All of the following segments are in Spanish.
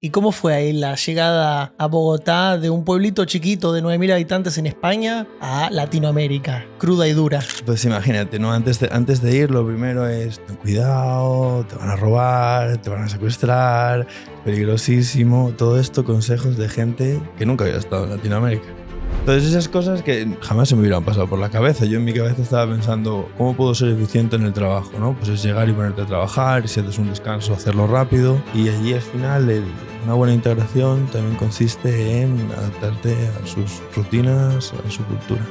¿Y cómo fue ahí la llegada a Bogotá de un pueblito chiquito de 9.000 habitantes en España a Latinoamérica, cruda y dura? Pues imagínate, ¿no? Antes de ir, lo primero es ten cuidado, te van a robar, te van a secuestrar, peligrosísimo. Todo esto, consejos de gente que nunca había estado en Latinoamérica. Entonces esas cosas que jamás se me hubieran pasado por la cabeza. Yo en mi cabeza estaba pensando, ¿cómo puedo ser eficiente en el trabajo? ¿No? Pues es llegar y ponerte a trabajar, y si haces un descanso, hacerlo rápido. Y allí al final una buena integración también consiste en adaptarte a sus rutinas, a su cultura.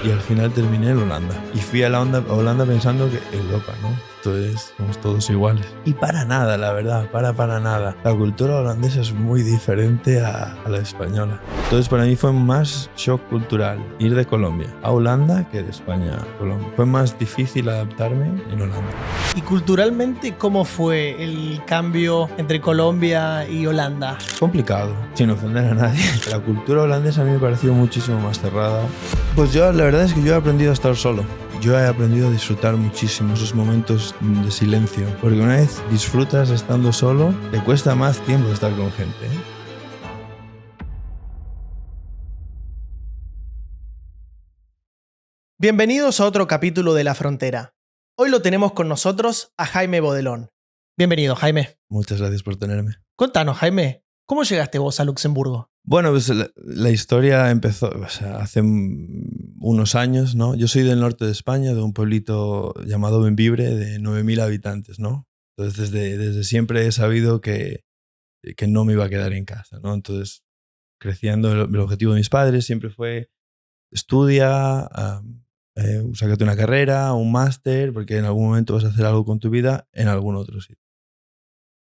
Y al final terminé en Holanda. Y fui a Holanda pensando que Europa, ¿no? Entonces somos todos iguales. Y para nada, la verdad, para nada. La cultura holandesa es muy diferente a la española. Entonces para mí fue más shock cultural ir de Colombia a Holanda que de España a Colombia. Fue más difícil adaptarme en Holanda. ¿Y culturalmente cómo fue el cambio entre Colombia y Holanda? Complicado, sin ofender a nadie. La cultura holandesa a mí me pareció muchísimo más cerrada. Pues yo, la verdad es que yo he aprendido a estar solo. Yo he aprendido a disfrutar muchísimo esos momentos de silencio. Porque una vez disfrutas estando solo, te cuesta más tiempo estar con gente, ¿eh? Bienvenidos a otro capítulo de La Frontera. Hoy lo tenemos con nosotros a Jaime Bodelón. Bienvenido, Jaime. Muchas gracias por tenerme. Contanos, Jaime, ¿cómo llegaste vos a Luxemburgo? Bueno, pues la historia empezó hace unos años, ¿no? Yo soy del norte de España, de un pueblito llamado Bembibre, de 9.000 habitantes, ¿no? Entonces desde siempre he sabido que no me iba a quedar en casa, ¿no? Entonces, creciendo, el objetivo de mis padres siempre fue estudia, sácate una carrera, un máster, porque en algún momento vas a hacer algo con tu vida en algún otro sitio.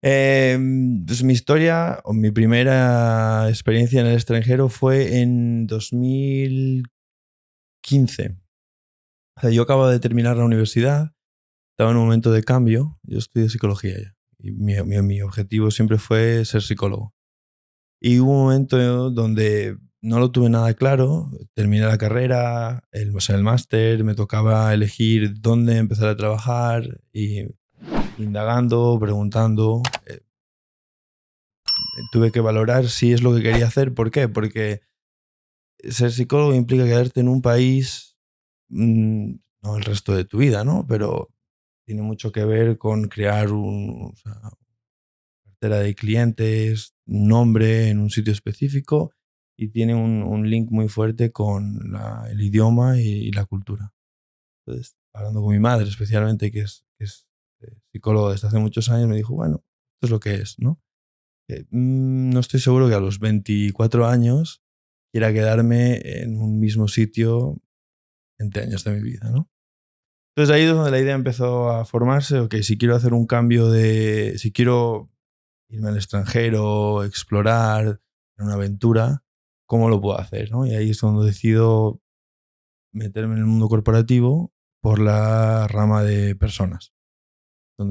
Pues mi historia, o mi primera experiencia en el extranjero fue en 2015. O sea, yo acababa de terminar la universidad, estaba en un momento de cambio, yo estudié psicología ya, y mi objetivo siempre fue ser psicólogo. Y hubo un momento donde no lo tuve nada claro, terminé la carrera, el máster, me tocaba elegir dónde empezar a trabajar y indagando, preguntando, tuve que valorar si es lo que quería hacer. ¿Por qué? Porque ser psicólogo implica quedarte en un país, no el resto de tu vida, ¿no? Pero tiene mucho que ver con crear una cartera de clientes, un nombre en un sitio específico, y tiene un link muy fuerte con el idioma y la cultura. Entonces, hablando con mi madre especialmente, que es psicóloga desde hace muchos años, me dijo, bueno, esto es lo que es, ¿no? No estoy seguro que a los 24 años quiera quedarme en un mismo sitio 20 años de mi vida, ¿no? Entonces ahí es donde la idea empezó a formarse. Ok, si quiero hacer un cambio si quiero irme al extranjero, explorar, en una aventura, ¿cómo lo puedo hacer, ¿no? Y ahí es donde decido meterme en el mundo corporativo por la rama de personas,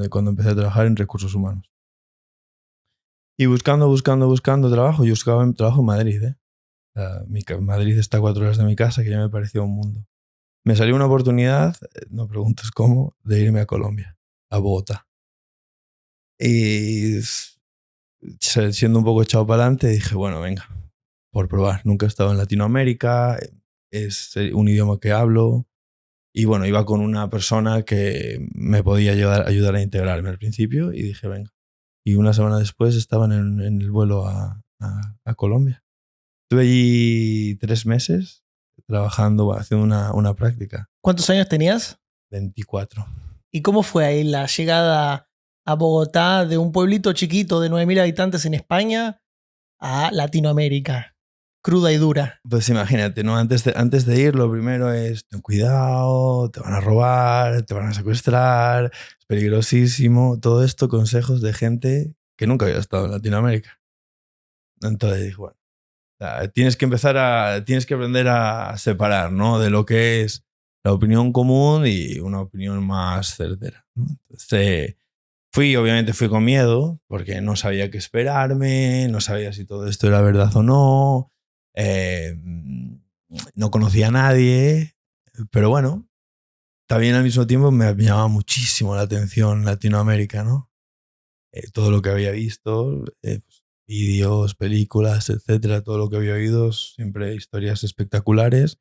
cuando empecé a trabajar en recursos humanos. Y buscando trabajo, yo buscaba trabajo en Madrid, ¿eh? Madrid está a 4 horas de mi casa, que ya me parecía un mundo. Me salió una oportunidad, no preguntes cómo, de irme a Colombia, a Bogotá. Y siendo un poco echado para adelante, dije, bueno, venga, por probar. Nunca he estado en Latinoamérica, es un idioma que hablo. Y bueno, iba con una persona que me podía ayudar a integrarme al principio, y dije, venga. Y una semana después estaban en el vuelo a Colombia. Estuve allí 3 meses trabajando, haciendo una práctica. ¿Cuántos años tenías? 24. ¿Y cómo fue ahí la llegada a Bogotá de un pueblito chiquito de 9.000 habitantes en España a Latinoamérica, cruda y dura? Pues imagínate, ¿no? Antes de ir, lo primero es ten cuidado, te van a robar, te van a secuestrar, es peligrosísimo. Todo esto, consejos de gente que nunca había estado en Latinoamérica. Entonces dije, bueno, tienes que aprender a separar, ¿no? De lo que es la opinión común y una opinión más certera, ¿no? Entonces, obviamente fui con miedo, porque no sabía qué esperarme, no sabía si todo esto era verdad o no, no conocía a nadie, pero bueno, también al mismo tiempo me llamaba muchísimo la atención Latinoamérica, ¿no? Todo lo que había visto, pues, vídeos, películas, etcétera, todo lo que había oído, siempre historias espectaculares.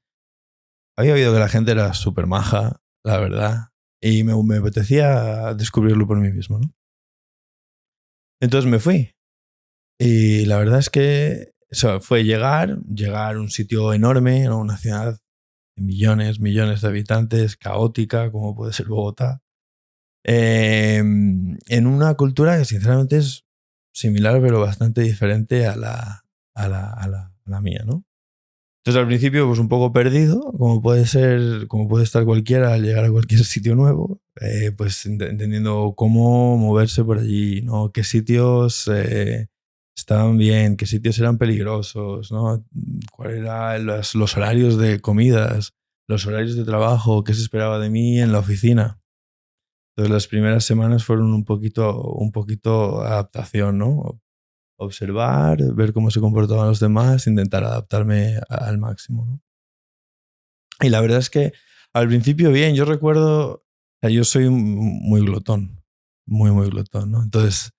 Había oído que la gente era súper maja, la verdad, y me apetecía descubrirlo por mí mismo, ¿no? Entonces me fui. Y la verdad es que fue llegar a un sitio enorme, ¿no? Una ciudad de millones de habitantes, caótica, como puede ser Bogotá, en una cultura que sinceramente es similar, pero bastante diferente a la mía, ¿no? Entonces al principio pues un poco perdido, como puede estar cualquiera al llegar a cualquier sitio nuevo, pues entendiendo cómo moverse por allí, ¿no? Qué sitios estaban bien, qué sitios eran peligrosos, ¿no? Cuáles eran los horarios de comidas, los horarios de trabajo, qué se esperaba de mí en la oficina. Entonces las primeras semanas fueron un poquito adaptación, ¿no? Observar, ver cómo se comportaban los demás, intentar adaptarme al máximo, ¿no? Y la verdad es que al principio bien, yo recuerdo, o sea, yo soy muy glotón, muy glotón, ¿no? Entonces,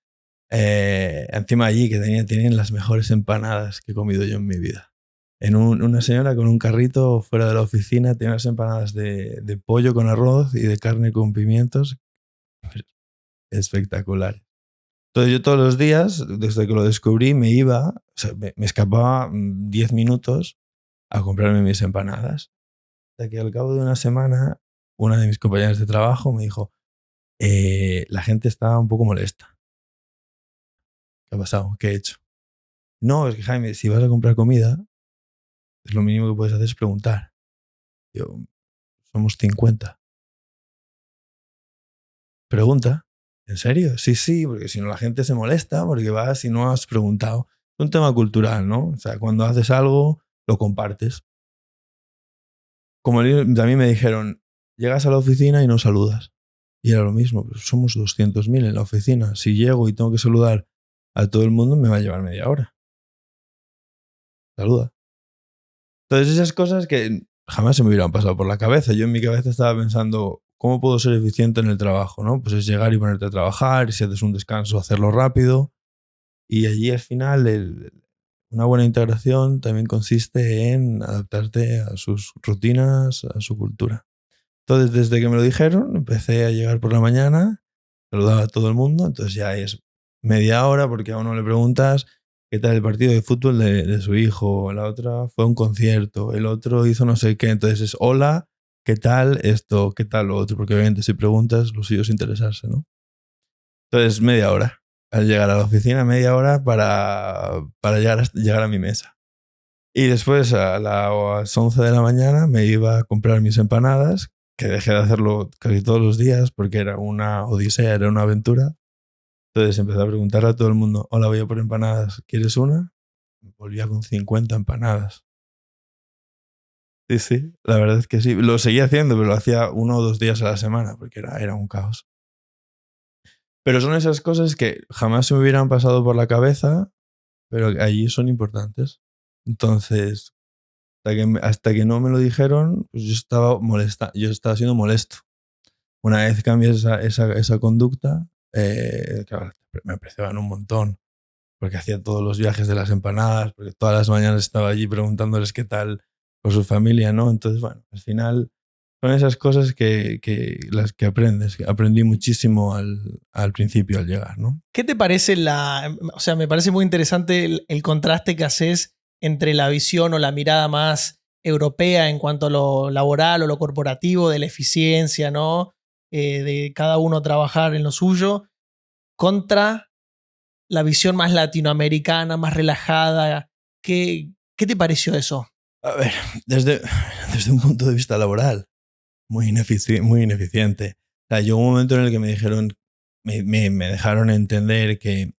encima allí que tienen las mejores empanadas que he comido yo en mi vida. Una señora con un carrito fuera de la oficina tenía unas empanadas de pollo con arroz y de carne con pimientos espectacular. Entonces yo todos los días, desde que lo descubrí, me iba, o sea, me escapaba 10 minutos a comprarme mis empanadas. Hasta que al cabo de una semana, una de mis compañeras de trabajo me dijo, la gente está un poco molesta. ¿Qué ha pasado? ¿Qué he hecho? No, es que Jaime, si vas a comprar comida, es lo mínimo que puedes hacer es preguntar. Yo, somos 50. Pregunta. ¿En serio? Sí, sí, porque si no la gente se molesta porque vas y no has preguntado. Es un tema cultural, ¿no? O sea, cuando haces algo, lo compartes. Como también me dijeron, llegas a la oficina y no saludas. Y era lo mismo, pues somos 200.000 en la oficina. Si llego y tengo que saludar a todo el mundo, me va a llevar media hora. Saluda. Entonces esas cosas que jamás se me hubieran pasado por la cabeza. Yo en mi cabeza estaba pensando, ¿cómo puedo ser eficiente en el trabajo? ¿No? Pues es llegar y ponerte a trabajar, y si haces un descanso, hacerlo rápido. Y allí al final una buena integración también consiste en adaptarte a sus rutinas, a su cultura. Entonces, desde que me lo dijeron, empecé a llegar por la mañana, saludaba a todo el mundo, entonces ya es media hora porque a uno le preguntas qué tal el partido de fútbol de su hijo, la otra fue a un concierto, el otro hizo no sé qué, entonces es hola, ¿qué tal esto? ¿Qué tal lo otro? Porque obviamente si preguntas, lo suyo es interesarse, ¿no? Entonces, media hora. Al llegar a la oficina, media hora para llegar a mi mesa. Y después a las 11 de la mañana me iba a comprar mis empanadas, que dejé de hacerlo casi todos los días porque era una odisea, era una aventura. Entonces empecé a preguntar a todo el mundo, hola, voy a por empanadas, ¿quieres una? Volvía con 50 empanadas. Sí, sí, la verdad es que sí. Lo seguía haciendo, pero lo hacía 1 o 2 días a la semana porque era un caos. Pero son esas cosas que jamás se me hubieran pasado por la cabeza, pero allí son importantes. Entonces, hasta que no me lo dijeron, pues yo estaba siendo molesto. Una vez cambias esa conducta, claro, me apreciaban un montón, porque hacía todos los viajes de las empanadas, porque todas las mañanas estaba allí preguntándoles qué tal por su familia, ¿no? Entonces, bueno, al final son esas cosas las que aprendes. Aprendí muchísimo al principio, al llegar, ¿no? ¿Qué te parece o sea, me parece muy interesante el contraste que haces entre la visión o la mirada más europea en cuanto a lo laboral o lo corporativo, de la eficiencia, ¿no? De cada uno trabajar en lo suyo, contra la visión más latinoamericana, más relajada. ¿Qué te pareció eso? A ver, desde un punto de vista laboral, muy ineficiente. O sea, llegó un momento en el que me dijeron, me dejaron entender que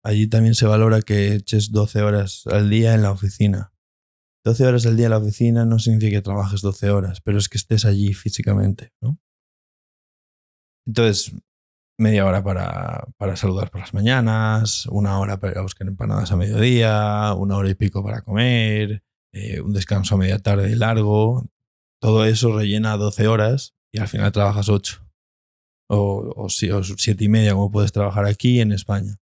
allí también se valora que eches 12 horas al día en la oficina. 12 horas al día en la oficina no significa que trabajes 12 horas, pero es que estés allí físicamente, ¿no? Entonces, media hora para saludar por las mañanas, 1 hora para ir a buscar empanadas a mediodía, 1 hora y pico para comer, un descanso a media tarde largo. Todo eso rellena 12 horas y al final trabajas 8 o 7 y media como puedes trabajar aquí en España.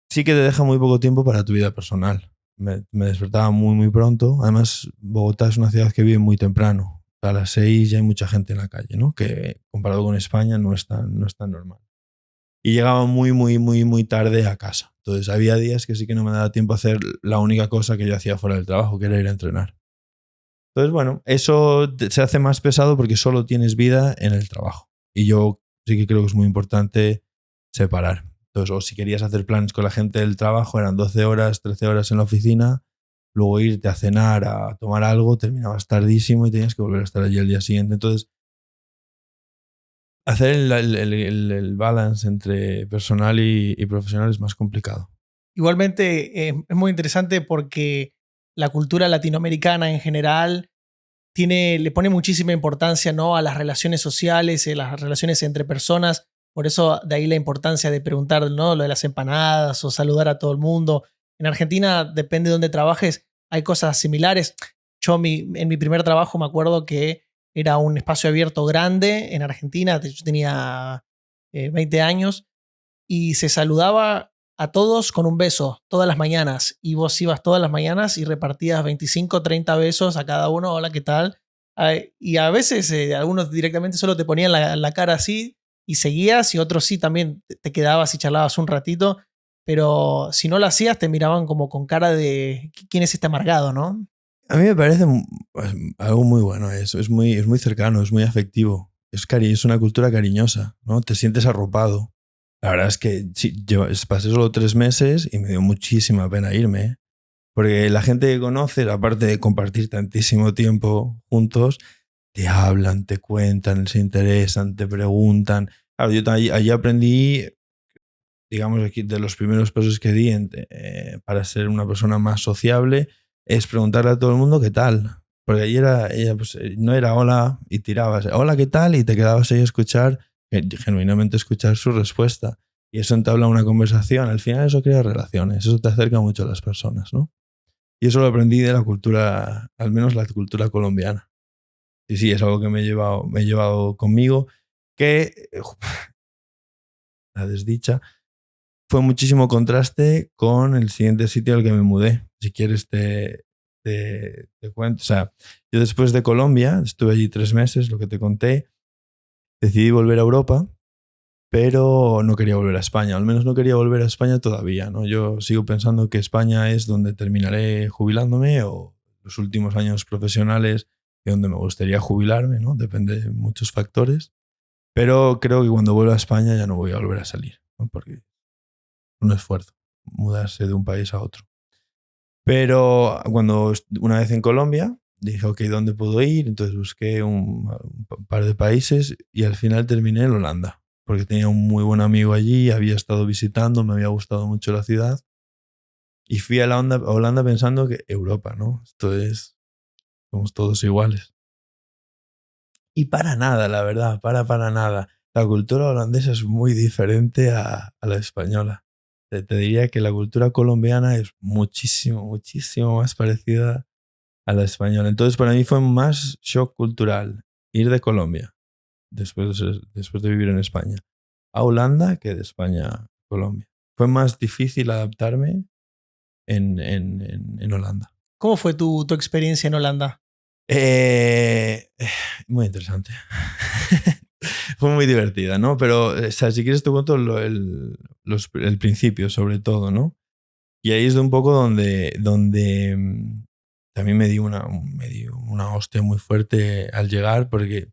sí que te deja muy poco tiempo para tu vida personal. Me despertaba muy, muy pronto. Además, Bogotá es una ciudad que vive muy temprano. A las 6 ya hay mucha gente en la calle, ¿no? Que comparado con España no es tan normal. Y llegaba muy, muy, muy, muy tarde a casa. Entonces había días que sí que no me daba tiempo a hacer la única cosa que yo hacía fuera del trabajo, que era ir a entrenar. Entonces, bueno, eso se hace más pesado porque solo tienes vida en el trabajo. Y yo sí que creo que es muy importante separar. Entonces, o si querías hacer planes con la gente del trabajo, eran 12 horas, 13 horas en la oficina, luego irte a cenar, a tomar algo, terminabas tardísimo y tenías que volver a estar allí al día siguiente. Entonces, hacer el balance entre personal y profesional es más complicado. Igualmente es muy interesante porque la cultura latinoamericana en general le pone muchísima importancia, ¿no?, a las relaciones sociales, a las relaciones entre personas. Por eso de ahí la importancia de preguntar, ¿no?, lo de las empanadas o saludar a todo el mundo. En Argentina, depende de dónde trabajes, hay cosas similares. Yo en mi primer trabajo me acuerdo que era un espacio abierto grande en Argentina. Yo tenía 20 años y se saludaba a todos con un beso todas las mañanas. Y vos ibas todas las mañanas y repartías 25, 30 besos a cada uno. Hola, ¿qué tal? Y a veces algunos directamente solo te ponían la cara así y seguías, y otros sí también te quedabas y charlabas un ratito. Pero si no lo hacías, te miraban como con cara de ¿quién es este amargado, no? A mí me parece pues, algo muy bueno eso. Es muy cercano, es muy afectivo. Es una cultura cariñosa, ¿no? Te sientes arropado. La verdad es que sí, yo pasé solo 3 meses y me dio muchísima pena irme, ¿eh? Porque la gente que conoces, aparte de compartir tantísimo tiempo juntos, te hablan, te cuentan, se interesan, te preguntan. Claro, yo allí aprendí, digamos, aquí de los primeros pasos que di para ser una persona más sociable, es preguntarle a todo el mundo qué tal. Porque ella pues, no era hola y tirabas, hola, ¿qué tal? Y te quedabas ahí a escuchar, genuinamente escuchar su respuesta. Y eso entabla una conversación. Al final eso crea relaciones, eso te acerca mucho a las personas, ¿no? Y eso lo aprendí de la cultura, al menos la cultura colombiana. Y sí, es algo que me he llevado conmigo, que la desdicha fue muchísimo contraste con el siguiente sitio al que me mudé. Si quieres te cuento. O sea, yo después de Colombia, estuve allí 3 meses, lo que te conté, decidí volver a Europa, pero no quería volver a España. Al menos no quería volver a España todavía, ¿no? Yo sigo pensando que España es donde terminaré jubilándome, o los últimos años profesionales y donde me gustaría jubilarme, ¿no? Depende de muchos factores. Pero creo que cuando vuelva a España ya no voy a volver a salir, ¿no? Porque es un esfuerzo mudarse de un país a otro. Pero cuando una vez en Colombia, dije, ok, ¿dónde puedo ir? Entonces busqué un par de países y al final terminé en Holanda, porque tenía un muy buen amigo allí, había estado visitando, me había gustado mucho la ciudad y fui a Holanda pensando que Europa, ¿no? Somos todos iguales. Y para nada, la verdad, para nada. La cultura holandesa es muy diferente a la española. Te diría que la cultura colombiana es muchísimo, muchísimo más parecida a la española. Entonces, para mí fue más shock cultural ir de Colombia, después de vivir en España, a Holanda que de España a Colombia. Fue más difícil adaptarme en Holanda. ¿Cómo fue tu experiencia en Holanda? Eh, Muy interesante. Fue muy divertida, ¿no? Pero, o sea, si quieres te cuento el principio, sobre todo, ¿no? Y ahí es de un poco donde también me dio una hostia muy fuerte al llegar, porque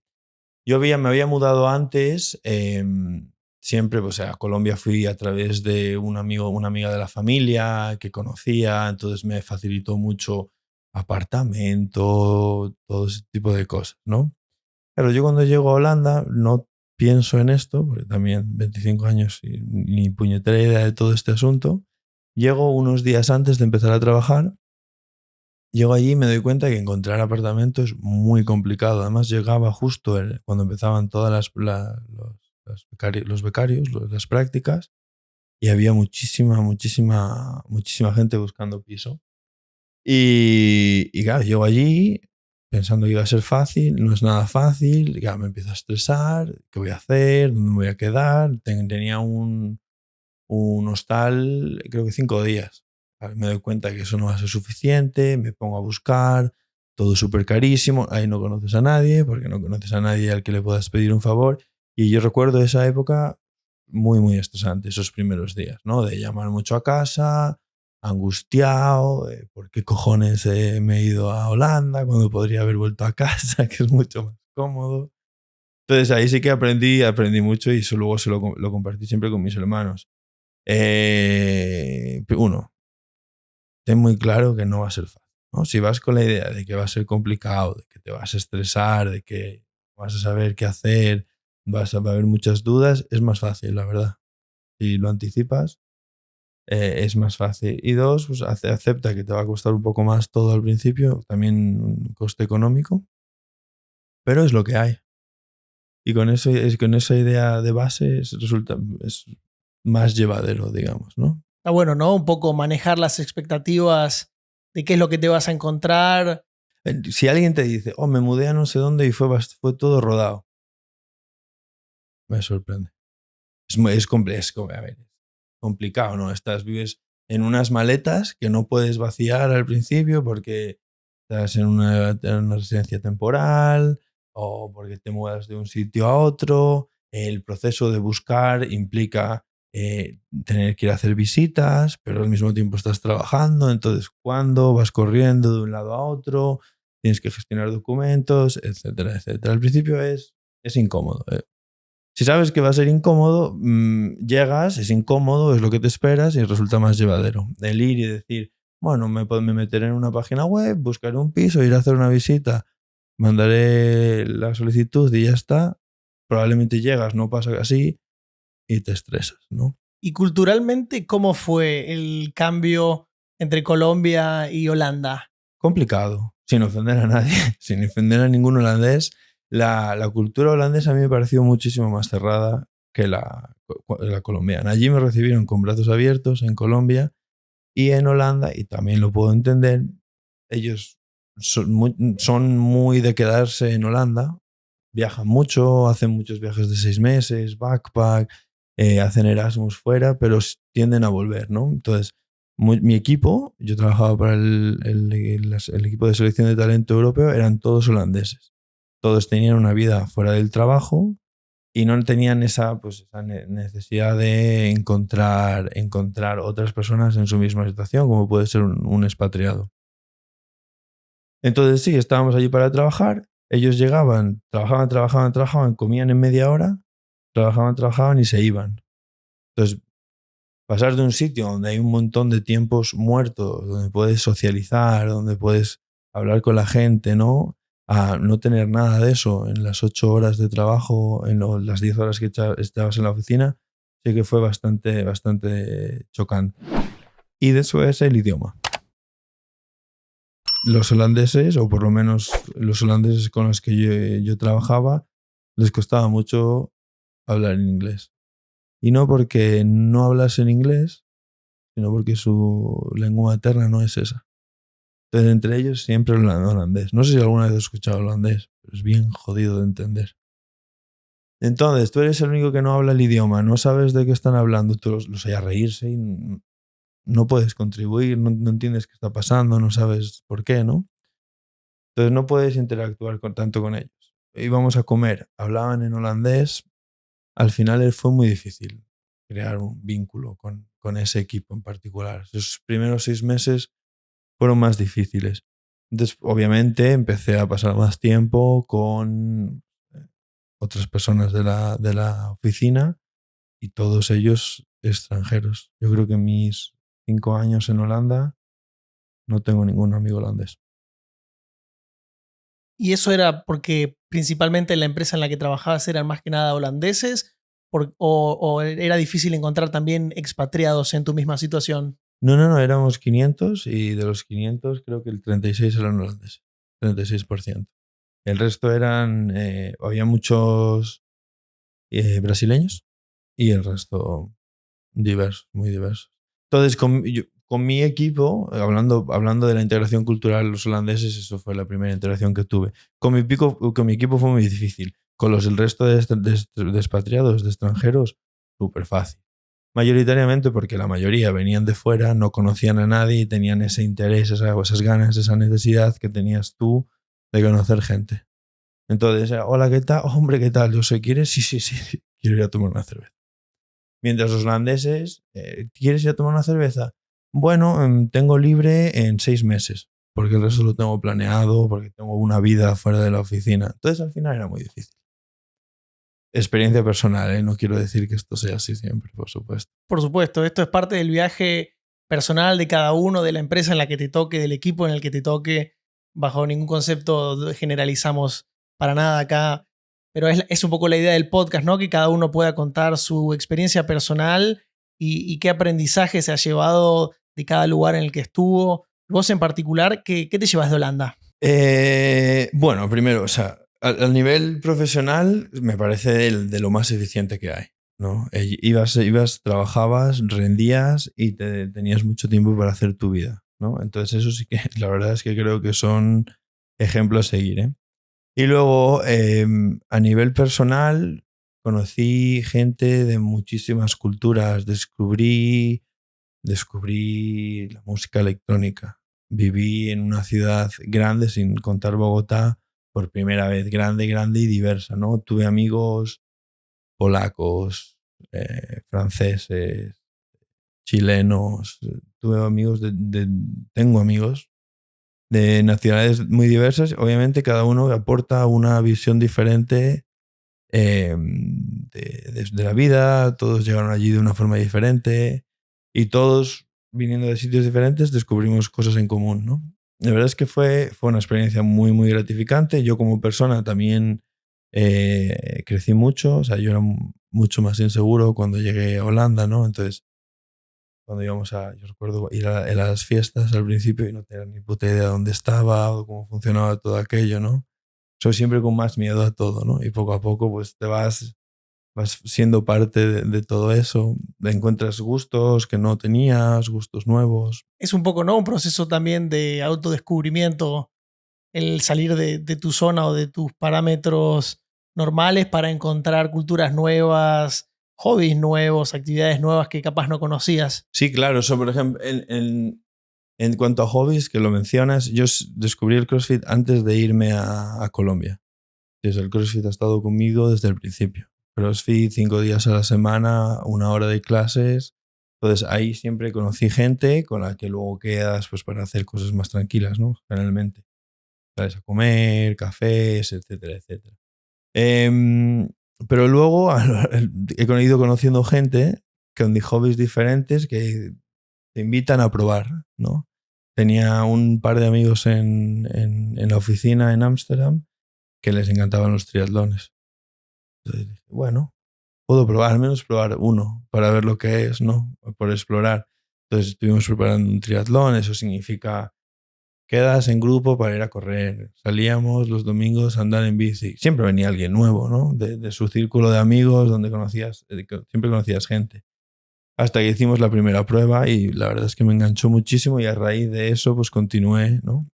me había mudado antes, siempre, o sea, a Colombia fui a través de un amigo, una amiga de la familia que conocía, entonces me facilitó mucho apartamento, todo ese tipo de cosas, ¿no? Claro, yo cuando llego a Holanda no pienso en esto, porque también 25 años y ni puñetera idea de todo este asunto. Llego unos días antes de empezar a trabajar. Llego allí y me doy cuenta que encontrar apartamento es muy complicado. Además, llegaba justo cuando empezaban todas los becarios, las prácticas, y había muchísima, muchísima, muchísima gente buscando piso. Y claro, llego allí pensando que iba a ser fácil, no es nada fácil, ya me empiezo a estresar, ¿qué voy a hacer? ¿Dónde me voy a quedar? Tenía un hostal, creo que 5 días. Me doy cuenta que eso no va a ser suficiente, me pongo a buscar, todo súper carísimo, ahí no conoces a nadie, porque no conoces a nadie al que le puedas pedir un favor. Y yo recuerdo esa época muy, muy estresante, esos primeros días, ¿no? De llamar mucho a casa, angustiado, ¿por qué cojones me he ido a Holanda cuando podría haber vuelto a casa, que es mucho más cómodo? Entonces ahí sí que aprendí mucho y eso luego lo compartí siempre con mis hermanos. Uno, ten muy claro que no va a ser fácil, ¿no? Si vas con la idea de que va a ser complicado, de que te vas a estresar, de que vas a saber qué hacer, va a haber muchas dudas, es más fácil, la verdad. Si lo anticipas, es más fácil. Y dos, pues acepta que te va a costar un poco más todo al principio, también un coste económico, pero es lo que hay. Y con esa idea de base es más llevadero, digamos, ¿no? Está bueno, ¿no? Un poco manejar las expectativas de qué es lo que te vas a encontrar. Si alguien te dice, me mudé a no sé dónde y fue todo rodado, me sorprende. A ver, complicado, ¿no? Vives en unas maletas que no puedes vaciar al principio porque estás en una residencia temporal o porque te mudas de un sitio a otro. El proceso de buscar implica tener que ir a hacer visitas, pero al mismo tiempo estás trabajando. Entonces, ¿cuándo vas corriendo de un lado a otro? Tienes que gestionar documentos, etcétera, etcétera. Al principio es incómodo. Si sabes que va a ser incómodo, llegas, es incómodo, es lo que te esperas y resulta más llevadero. El ir y decir, bueno, me meteré en una página web, buscaré un piso, ir a hacer una visita, mandaré la solicitud y ya está. Probablemente llegas, no pasa así y te estresas, ¿no? Y culturalmente, ¿cómo fue el cambio entre Colombia y Holanda? Complicado, sin ofender a nadie, sin ofender a ningún holandés. La cultura holandesa a mí me pareció muchísimo más cerrada que la colombiana. Allí me recibieron con brazos abiertos en Colombia y en Holanda, y también lo puedo entender, ellos son muy de quedarse en Holanda, viajan mucho, hacen muchos viajes de 6 meses, backpack, hacen Erasmus fuera, pero tienden a volver, ¿no? Entonces, mi equipo, yo trabajaba para el equipo de selección de talento europeo, eran todos holandeses. Todos tenían una vida fuera del trabajo y no tenían esa necesidad de encontrar otras personas en su misma situación, como puede ser un expatriado. Entonces sí, estábamos allí para trabajar, ellos llegaban, trabajaban, comían en media hora, trabajaban y se iban. Entonces, pasar de un sitio donde hay un montón de tiempos muertos, donde puedes socializar, donde puedes hablar con la gente, ¿no? A no tener nada de eso en las 8 horas de trabajo, las 10 horas que estabas en la oficina, sí que fue bastante, bastante chocante. Y después el idioma. Los holandeses, o por lo menos los holandeses con los que yo trabajaba, les costaba mucho hablar en inglés. Y no porque no hablasen inglés, sino porque su lengua materna no es esa. Entonces, entre ellos siempre hablan holandés. No sé si alguna vez has escuchado holandés, pero es bien jodido de entender. Entonces, tú eres el único que no habla el idioma, no sabes de qué están hablando, tú los oyes reírse y no puedes contribuir, no entiendes qué está pasando, no sabes por qué, ¿no? Entonces no puedes interactuar tanto con ellos. Íbamos a comer, hablaban en holandés, al final fue muy difícil crear un vínculo con ese equipo en particular. Esos primeros 6 meses fueron más difíciles. Entonces, obviamente, empecé a pasar más tiempo con otras personas de la oficina y todos ellos extranjeros. Yo creo que en mis 5 años en Holanda no tengo ningún amigo holandés. ¿Y eso era porque principalmente la empresa en la que trabajabas eran más que nada holandeses? ¿O era difícil encontrar también expatriados en tu misma situación? No, éramos 500 y de los 500 creo que el 36 eran holandeses, 36%. El resto había muchos brasileños y el resto diversos, muy diversos. Entonces, con mi equipo, hablando de la integración cultural de los holandeses, eso fue la primera integración que tuve. Con mi equipo fue muy difícil. Con el resto de expatriados, de extranjeros, súper fácil. mayoritariamente porque la mayoría venían de fuera, no conocían a nadie y tenían ese interés, esas ganas, esa necesidad que tenías tú de conocer gente. Entonces, hola, ¿qué tal? Hombre, ¿qué tal? Yo soy, ¿quieres? Sí, quiero ir a tomar una cerveza. Mientras los holandeses, ¿quieres ir a tomar una cerveza? Bueno, tengo libre en 6 meses, porque el resto lo tengo planeado, porque tengo una vida fuera de la oficina. Entonces, al final era muy difícil. Experiencia personal, ¿eh? No quiero decir que esto sea así siempre, por supuesto. Por supuesto, esto es parte del viaje personal de cada uno, de la empresa en la que te toque, del equipo en el que te toque. Bajo ningún concepto generalizamos para nada acá, pero es un poco la idea del podcast, ¿no? Que cada uno pueda contar su experiencia personal y qué aprendizaje se ha llevado de cada lugar en el que estuvo. Vos en particular, ¿qué te llevas de Holanda? Bueno, primero, o sea, al nivel profesional me parece de lo más eficiente que hay, ¿no? Ibas, trabajabas, rendías y tenías mucho tiempo para hacer tu vida, ¿no? Entonces eso sí que la verdad es que creo que son ejemplos a seguir, ¿eh? Y luego, a nivel personal, conocí gente de muchísimas culturas, descubrí la música electrónica. Viví en una ciudad grande, sin contar Bogotá, por primera vez, grande y diversa, ¿no? Tuve amigos polacos, franceses, chilenos, tengo amigos de nacionalidades muy diversas. Obviamente cada uno aporta una visión diferente de la vida, todos llegaron allí de una forma diferente y todos, viniendo de sitios diferentes, descubrimos cosas en común, ¿no? La verdad es que fue una experiencia muy gratificante. Yo como persona también crecí mucho, o sea, yo era mucho más inseguro cuando llegué a Holanda, ¿no? Entonces, cuando yo recuerdo ir a las fiestas al principio y no tenía ni puta idea de dónde estaba o cómo funcionaba todo aquello, ¿no? Soy siempre con más miedo a todo, ¿no? Y poco a poco pues te vas siendo parte de todo eso, encuentras gustos que no tenías, gustos nuevos. Es un poco, ¿no? Un proceso también de autodescubrimiento, el salir de tu zona o de tus parámetros normales para encontrar culturas nuevas, hobbies nuevos, actividades nuevas que capaz no conocías. Sí, claro. Eso, por ejemplo, en cuanto a hobbies, que lo mencionas, yo descubrí el CrossFit antes de irme a Colombia. Entonces, el CrossFit ha estado conmigo desde el principio. CrossFit 5 días a la semana, 1 hora de clases. Entonces ahí siempre conocí gente con la que luego quedas pues, para hacer cosas más tranquilas, ¿no? Generalmente. Sales a comer, cafés, etcétera. Pero luego he ido conociendo gente con hobbies diferentes que te invitan a probar, ¿no? Tenía un par de amigos en la oficina en Ámsterdam que les encantaban los triatlones. Entonces dije, bueno, puedo probar, al menos probar uno para ver lo que es, ¿no? Por explorar. Entonces estuvimos preparando un triatlón, eso significa quedas en grupo para ir a correr. Salíamos los domingos a andar en bici. Siempre venía alguien nuevo, ¿no? De su círculo de amigos donde siempre conocías gente. Hasta que hicimos la primera prueba y la verdad es que me enganchó muchísimo y a raíz de eso pues continué, ¿no?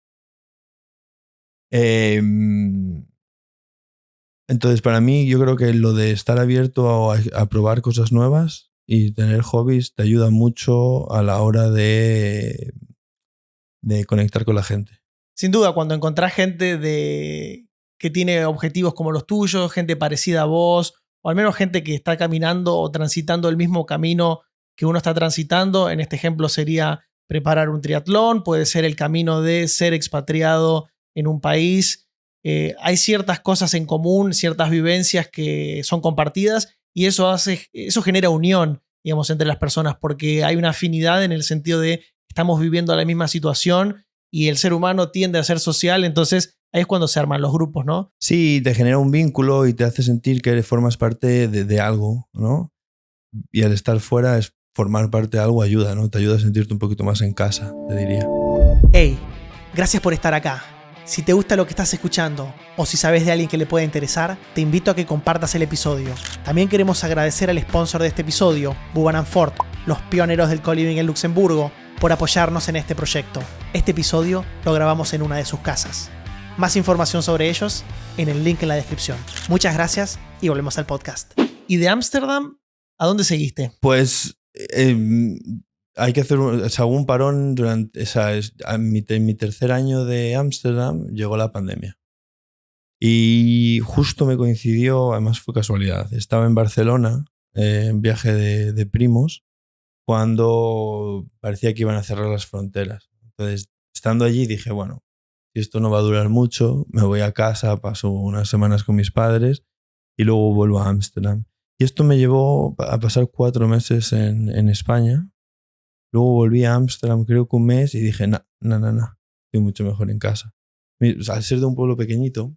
Entonces, para mí, yo creo que lo de estar abierto a probar cosas nuevas y tener hobbies te ayuda mucho a la hora de conectar con la gente. Sin duda, cuando encontrás gente que tiene objetivos como los tuyos, gente parecida a vos, o al menos gente que está caminando o transitando el mismo camino que uno está transitando, en este ejemplo sería preparar un triatlón, puede ser el camino de ser expatriado en un país. Hay ciertas cosas en común, ciertas vivencias que son compartidas y eso genera unión, digamos, entre las personas porque hay una afinidad en el sentido de estamos viviendo la misma situación y el ser humano tiende a ser social, entonces ahí es cuando se arman los grupos, ¿no? Sí, te genera un vínculo y te hace sentir que formas parte de algo, ¿no? Y al estar fuera es formar parte de algo ayuda, ¿no? Te ayuda a sentirte un poquito más en casa, te diría. Hey, gracias por estar acá. Si te gusta lo que estás escuchando o si sabes de alguien que le pueda interesar, te invito a que compartas el episodio. También queremos agradecer al sponsor de este episodio, Buban & Fort, los pioneros del co-living en Luxemburgo, por apoyarnos en este proyecto. Este episodio lo grabamos en una de sus casas. Más información sobre ellos en el link en la descripción. Muchas gracias y volvemos al podcast. ¿Y de Ámsterdam, a dónde seguiste? Pues hay que hacer un parón durante... en mi tercer año de Ámsterdam llegó la pandemia. Y justo me coincidió, además fue casualidad, estaba en Barcelona en viaje de primos cuando parecía que iban a cerrar las fronteras. Entonces, estando allí dije, bueno, si esto no va a durar mucho, me voy a casa, paso unas semanas con mis padres y luego vuelvo a Ámsterdam. Y esto me llevó a pasar 4 meses en España. Luego volví a Ámsterdam, creo que un mes, y dije, no, estoy mucho mejor en casa. O sea, al ser de un pueblo pequeñito,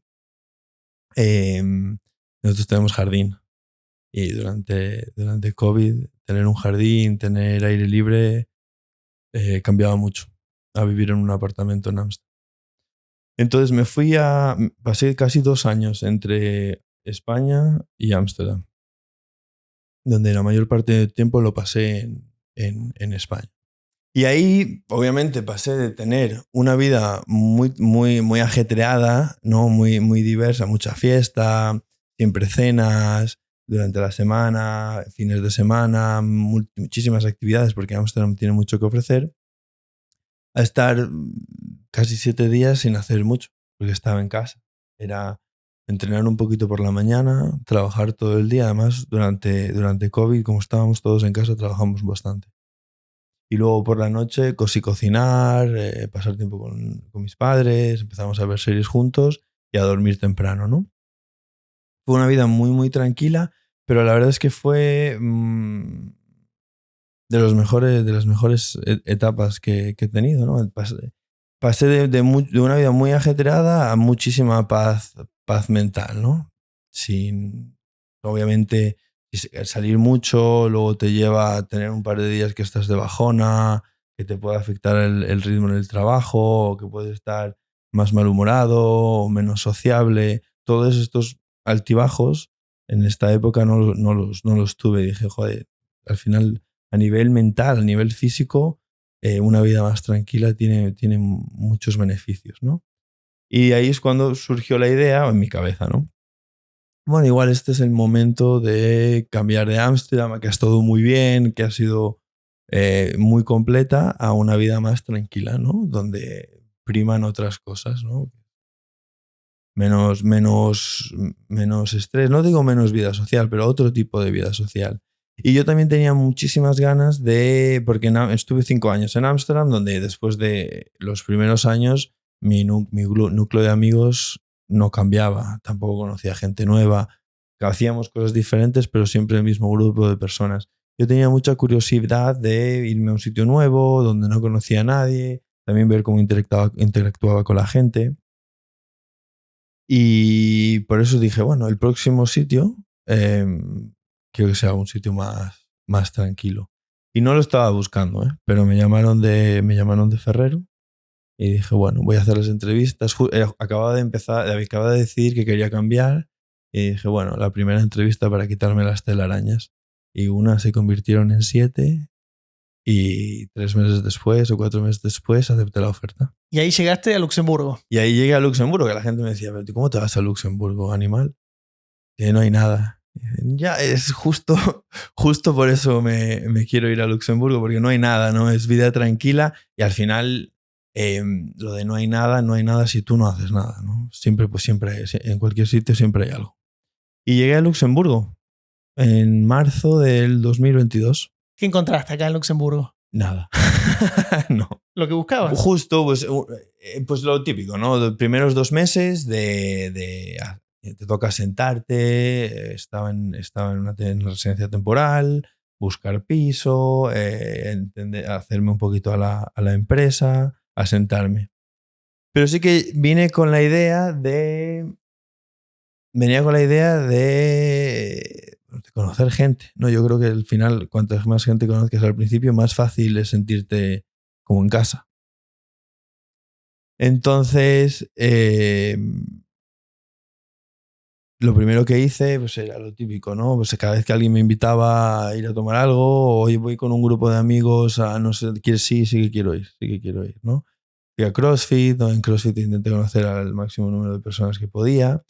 nosotros tenemos jardín. Y durante COVID, tener un jardín, tener aire libre, cambiaba mucho a vivir en un apartamento en Ámsterdam. Entonces pasé casi 2 años entre España y Ámsterdam, donde la mayor parte del tiempo lo pasé en España. Y ahí, obviamente, pasé de tener una vida muy ajetreada, ¿no? Muy diversa, mucha fiesta, siempre cenas durante la semana, fines de semana, muchísimas actividades, porque Ámsterdam tiene mucho que ofrecer, a estar casi 7 días sin hacer mucho, porque estaba en casa. Era entrenar un poquito por la mañana, trabajar todo el día. Además, durante COVID, como estábamos todos en casa, trabajamos bastante. Y luego por la noche cocinar, pasar tiempo con mis padres, empezamos a ver series juntos y a dormir temprano, ¿no? Fue una vida muy tranquila, pero la verdad es que fue de las mejores etapas que he tenido, ¿no? Pasé de una vida muy ajetreada a muchísima paz mental, ¿no? Sin, obviamente, salir mucho, luego te lleva a tener un par de días que estás de bajona, que te puede afectar el ritmo en el trabajo, o que puedes estar más malhumorado o menos sociable. Todos estos altibajos en esta época no los tuve. Dije, joder, al final, a nivel mental, a nivel físico, una vida más tranquila tiene muchos beneficios, ¿no? Y ahí es cuando surgió la idea en mi cabeza, ¿no? Bueno, igual este es el momento de cambiar de Ámsterdam, que ha estado muy bien, que ha sido muy completa, a una vida más tranquila, ¿no? Donde priman otras cosas, ¿no? Menos estrés, no digo menos vida social, pero otro tipo de vida social. Y yo también tenía muchísimas ganas porque estuve 5 años en Ámsterdam, donde después de los primeros años mi núcleo de amigos no cambiaba, tampoco conocía gente nueva, hacíamos cosas diferentes, pero siempre el mismo grupo de personas. Yo tenía mucha curiosidad de irme a un sitio nuevo, donde no conocía a nadie, también ver cómo interactuaba con la gente. Y por eso dije, bueno, el próximo sitio quiero que sea un sitio más tranquilo. Y no lo estaba buscando, pero me llamaron de Ferrero y dije, bueno, voy a hacer las entrevistas. Acababa de decir que quería cambiar y dije, bueno, la primera entrevista para quitarme las telarañas. Y una se convirtieron en 7 y 3 meses después o 4 meses después acepté la oferta. Y ahí llegaste a Luxemburgo. Y ahí llegué a Luxemburgo, que la gente me decía, ¿cómo te vas a Luxemburgo, animal? Que no hay nada. Ya, es justo por eso me quiero ir a Luxemburgo, porque no hay nada, ¿no? Es vida tranquila y al final lo de no hay nada si tú no haces nada, ¿no? Siempre, en cualquier sitio siempre hay algo. Y llegué a Luxemburgo en marzo del 2022. ¿Qué encontraste acá en Luxemburgo? Nada. No. ¿Lo que buscabas? Justo, pues lo típico, ¿no? Los primeros 2 meses te toca sentarte, estaba en una residencia temporal, buscar piso, hacerme un poquito a la empresa, asentarme. Pero sí que venía con la idea de conocer gente, ¿no? Yo creo que al final, cuanto más gente conozcas al principio, más fácil es sentirte como en casa. Entonces, lo primero que hice pues era lo típico, ¿no? Pues cada vez que alguien me invitaba a ir a tomar algo, o hoy voy con un grupo de amigos a no sé, sí que quiero ir, ¿no? Fui a CrossFit, ¿no? En CrossFit intenté conocer al máximo número de personas que podía.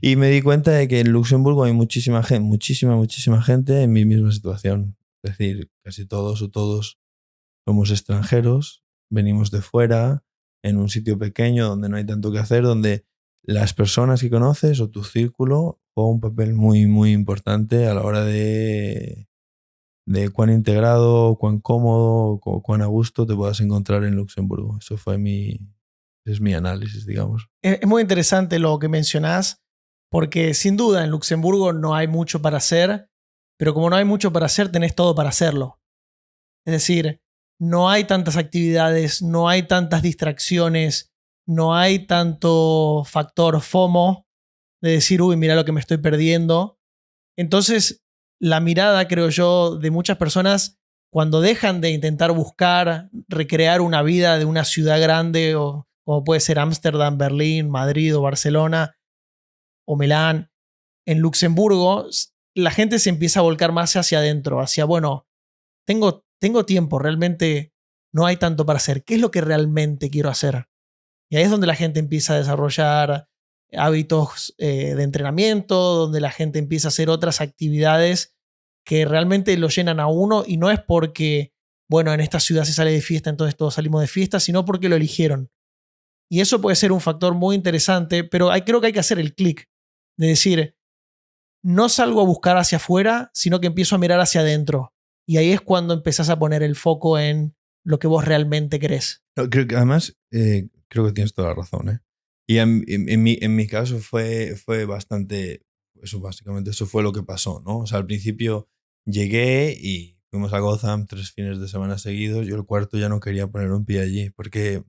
Y me di cuenta de que en Luxemburgo hay muchísima gente en mi misma situación. Es decir, casi todos o todos somos extranjeros, venimos de fuera, en un sitio pequeño donde no hay tanto que hacer, donde las personas que conoces o tu círculo juegan un papel muy, muy importante a la hora de cuán integrado, cuán cómodo, cuán a gusto te puedas encontrar en Luxemburgo. Es mi análisis, digamos. Es muy interesante lo que mencionás, porque sin duda en Luxemburgo no hay mucho para hacer, pero como no hay mucho para hacer, tenés todo para hacerlo. Es decir, no hay tantas actividades, no hay tantas distracciones, no hay tanto factor FOMO de decir, uy, mira lo que me estoy perdiendo. Entonces, la mirada, creo yo, de muchas personas, cuando dejan de intentar buscar, recrear una vida de una ciudad grande, o como puede ser Ámsterdam, Berlín, Madrid o Barcelona o Milán, en Luxemburgo, la gente se empieza a volcar más hacia adentro, hacia, bueno, tengo tiempo, realmente no hay tanto para hacer. ¿Qué es lo que realmente quiero hacer? Y ahí es donde la gente empieza a desarrollar hábitos de entrenamiento, donde la gente empieza a hacer otras actividades que realmente lo llenan a uno, y no es porque, bueno, en esta ciudad se sale de fiesta, entonces todos salimos de fiesta, sino porque lo eligieron. Y eso puede ser un factor muy interesante, pero creo que hay que hacer el clic de decir, no salgo a buscar hacia afuera, sino que empiezo a mirar hacia adentro. Y ahí es cuando empezás a poner el foco en lo que vos realmente querés. No, creo que además, creo que tienes toda la razón, ¿eh? Y en mi caso fue bastante, eso básicamente, eso fue lo que pasó, ¿no? O sea, al principio llegué y fuimos a Gotham 3 fines de semana seguidos. Yo el cuarto ya no quería poner un pie allí porque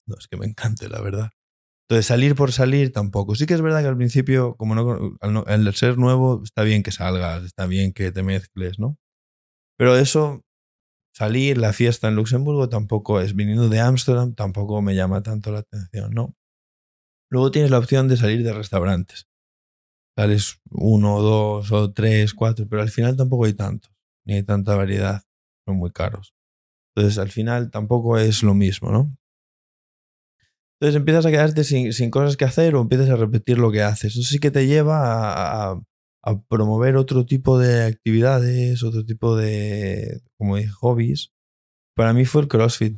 no es que me encante, la verdad. Entonces, salir por salir tampoco. Sí que es verdad que al principio, como al ser nuevo, está bien que salgas, está bien que te mezcles, ¿no? Pero eso, salir, la fiesta en Luxemburgo tampoco es, viniendo de Ámsterdam, tampoco me llama tanto la atención, ¿no? Luego tienes la opción de salir de restaurantes. Sales 1, 2 o 3, 4, pero al final tampoco hay tantos, ni hay tanta variedad, son muy caros. Entonces, al final tampoco es lo mismo, ¿no? Entonces empiezas a quedarte sin cosas que hacer o empiezas a repetir lo que haces. Eso sí que te lleva a promover otro tipo de actividades, otro tipo de, como dije, hobbies. Para mí fue el CrossFit.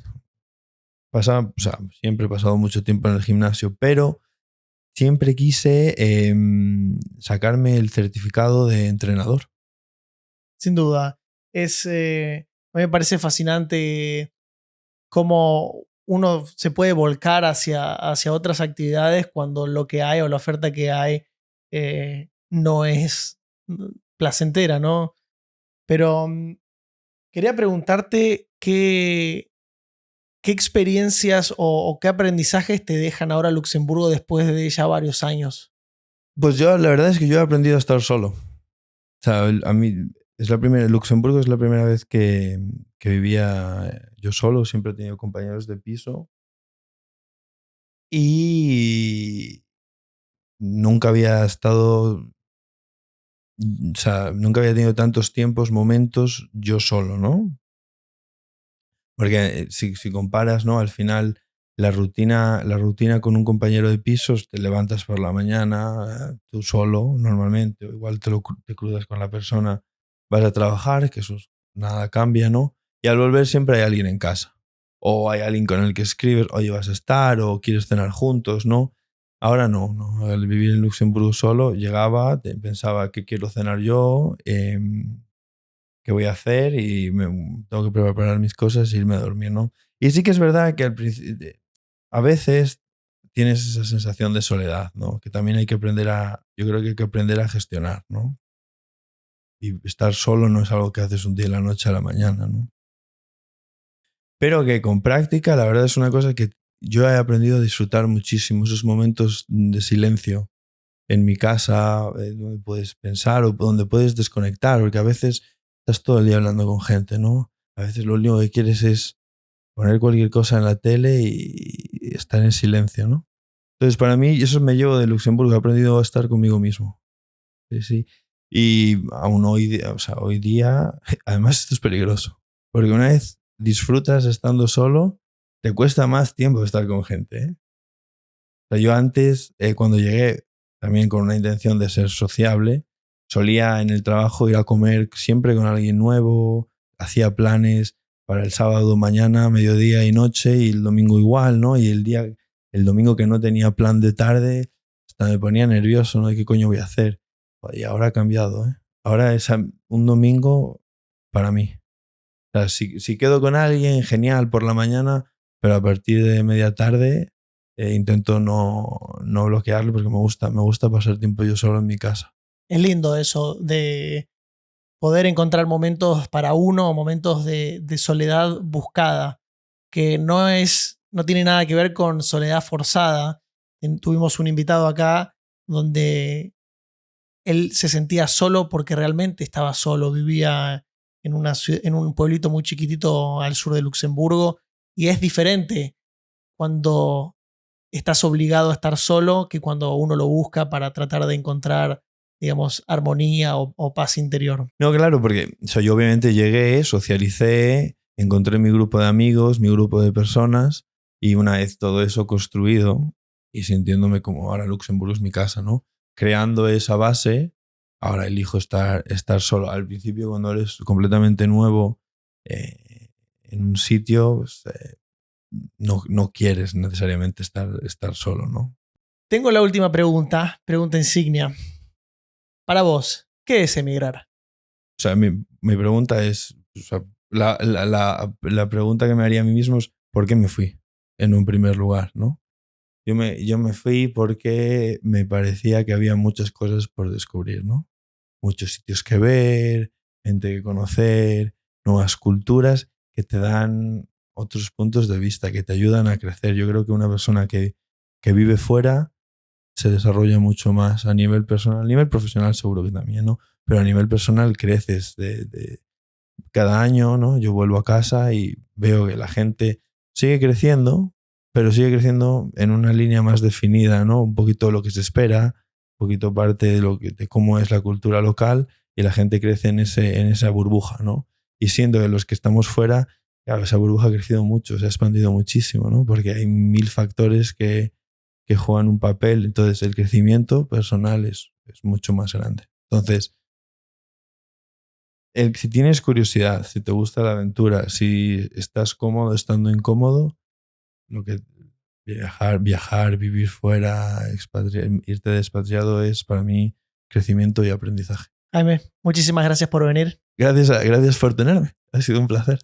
Siempre he pasado mucho tiempo en el gimnasio, pero siempre quise sacarme el certificado de entrenador. Sin duda. A mí me parece fascinante cómo uno se puede volcar hacia otras actividades cuando lo que hay o la oferta que hay no es placentera, ¿no? Pero quería preguntarte qué experiencias o qué aprendizajes te dejan ahora Luxemburgo después de ya varios años. Pues yo, la verdad es que yo he aprendido a estar solo. O sea, a mí Luxemburgo es la primera vez que vivía yo solo, siempre he tenido compañeros de piso y nunca había estado, o sea, nunca había tenido tantos momentos yo solo, ¿no? Porque si comparas, ¿no? Al final la rutina con un compañero de pisos, te levantas por la mañana, tú solo normalmente, o igual te cruzas con la persona, vas a trabajar, que eso nada cambia, ¿no? Y al volver siempre hay alguien en casa. O hay alguien con el que escribes, oye, vas a estar, o quieres cenar juntos, ¿no? Ahora no. Al vivir en Luxemburgo solo, llegaba, pensaba qué quiero cenar yo, qué voy a hacer y tengo que preparar mis cosas e irme a dormir, ¿no? Y sí que es verdad que a veces tienes esa sensación de soledad, ¿no? Que también hay que yo creo que hay que aprender a gestionar, ¿no? Y estar solo no es algo que haces un día de la noche a la mañana, ¿no? Pero que con práctica, la verdad es una cosa que yo he aprendido a disfrutar muchísimo, esos momentos de silencio en mi casa, donde puedes pensar o donde puedes desconectar, porque a veces estás todo el día hablando con gente, ¿no? A veces lo único que quieres es poner cualquier cosa en la tele y estar en silencio, ¿no? Entonces, para mí, eso me llevo de Luxemburgo, he aprendido a estar conmigo mismo. Sí, sí. Y aún hoy día, además esto es peligroso, porque una vez disfrutas estando solo, te cuesta más tiempo estar con gente, ¿eh? O sea, yo antes, cuando llegué, también con una intención de ser sociable, solía en el trabajo ir a comer siempre con alguien nuevo, hacía planes para el sábado, mañana, mediodía y noche, y el domingo igual, ¿no? Y el domingo que no tenía plan de tarde, hasta me ponía nervioso, ¿no? ¿De qué coño voy a hacer? Y ahora ha cambiado, ¿eh? Ahora es un domingo para mí. O sea, si quedo con alguien, genial por la mañana, pero a partir de media tarde intento no bloquearlo porque me gusta pasar tiempo yo solo en mi casa. Es lindo eso de poder encontrar momentos para uno, momentos de soledad buscada, que no tiene nada que ver con soledad forzada. Tuvimos un invitado acá donde él se sentía solo porque realmente estaba solo, vivía en un pueblito muy chiquitito al sur de Luxemburgo, y es diferente cuando estás obligado a estar solo que cuando uno lo busca para tratar de encontrar, digamos, armonía o paz interior. No, claro, porque yo obviamente llegué, socialicé, encontré mi grupo de amigos, mi grupo de personas, y una vez todo eso construido y sintiéndome como ahora Luxemburgo es mi casa, ¿no? Creando esa base, ahora elijo estar solo. Al principio, cuando eres completamente nuevo en un sitio, pues, no quieres necesariamente estar solo, ¿no? Tengo la última pregunta insignia. Para vos, ¿qué es emigrar? O sea, mi pregunta es, o sea, la pregunta que me haría a mí mismo es, ¿por qué me fui en un primer lugar, ¿no? Yo me fui porque me parecía que había muchas cosas por descubrir, ¿no? Muchos sitios que ver, gente que conocer, nuevas culturas que te dan otros puntos de vista, que te ayudan a crecer. Yo creo que una persona que vive fuera se desarrolla mucho más a nivel personal, a nivel profesional seguro que también, ¿no? Pero a nivel personal creces cada año, ¿no? Yo vuelvo a casa y veo que la gente sigue creciendo, pero sigue creciendo en una línea más definida, ¿no? Un poquito lo que se espera, un poquito parte de cómo es la cultura local, y la gente crece en esa burbuja, ¿no? Y siendo de los que estamos fuera, claro, esa burbuja ha crecido mucho, se ha expandido muchísimo, ¿no? Porque hay 1000 factores que juegan un papel, entonces el crecimiento personal es mucho más grande. Entonces, si tienes curiosidad, si te gusta la aventura, si estás cómodo estando incómodo, lo que viajar, vivir fuera, irte de expatriado es para mí crecimiento y aprendizaje. Jaime, muchísimas gracias por venir. Gracias por tenerme. Ha sido un placer.